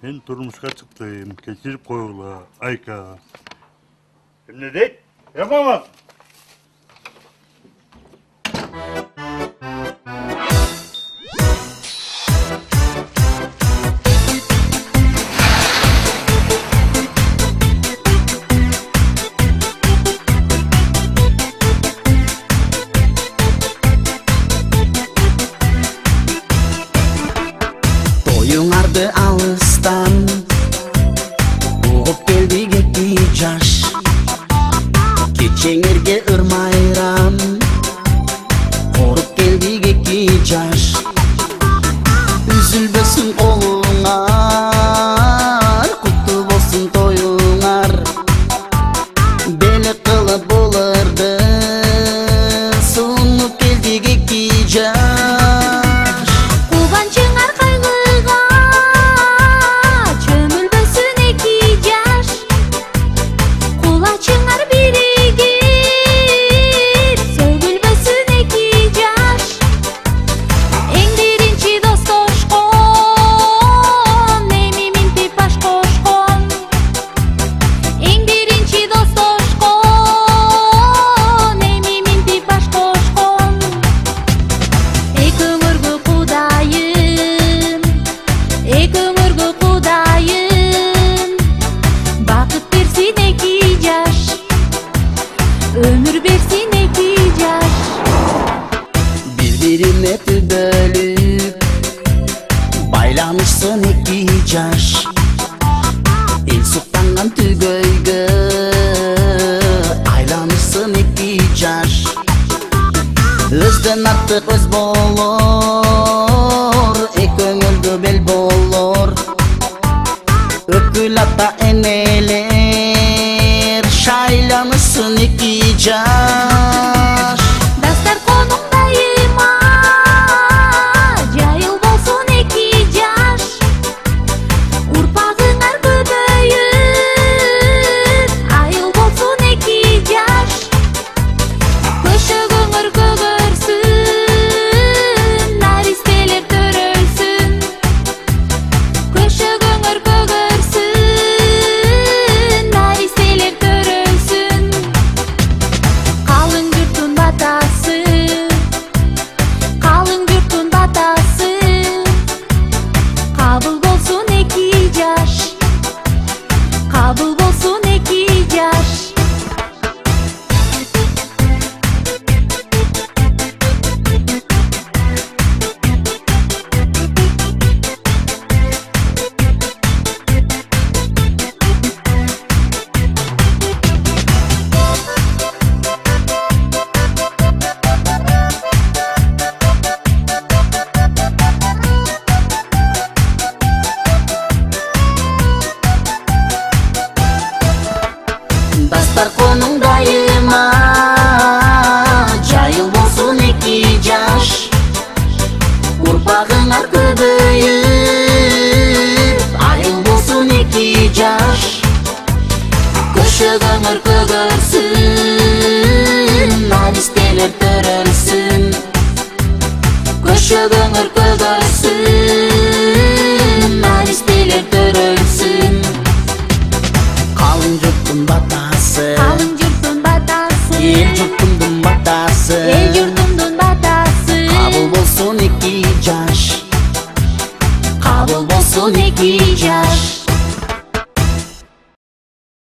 Мен турмушка чыктым, кечирип койгула, Айка. Эмне дейт? Мама! Toyuңарды алыстан угуп келди кетти жаш. Кечеңерге ырмайрам коруп келди кетти жаш. Үзүлбөсүн колуңар, куттуу болсун тоюңар. Бели кылып болорду сунуп келди кетти жаш. Кубанчыңар кайгыга чөмүлбөсүн эки жаш. Кулачыңар биригип сөгүлбөсүн эки жаш. Эң биринчи достошкон эми минтип баш кошкон. Эң биринчи достошкон эми минтип баш кошкон. Эки өмүргө Кудайым, эки өмүргө Кудайым бакыт берсин эки жаш, өмүр берсин эки жаш. Бири-бирине түбөлүп байланышсын эки жаш. Эл суктанган түгөйгө айланышсын эки жаш. Өздөн артык өз болор, эки көңүлгө бел болор. Өкүл ата энелер шайланышсын эки жаш. Дастар конуң дайыма жайыл болсун эки жаш. Урпагыңар көбөйүп айыл болсун эки жаш. Көшөгөңөр көгөрсүн, наристелер төрөлсүн. Көшөгөңөр көгөрсүн, наристелер төрөлсүн. Калың журттун батасы, калың журттун батасы. Кабыл болсун эки жаш, кабыл болсун эки жаш. Дастар конуң дайыма жайыл болсун эки жаш. Урпагыңар көбөйүп айыл болсун эки жаш. Көшөгөңөр көгөрсүн, наристелер төрөлсүн. Көшөгөңөр көгөрсүн, наристелер төрөлсүн. Калың журттун батасы, Калың журттун батасы, эл журтумдун батасы. эл журтумдун батасы. Кабыл болсун эки жаш, кабыл болсун эки жаш.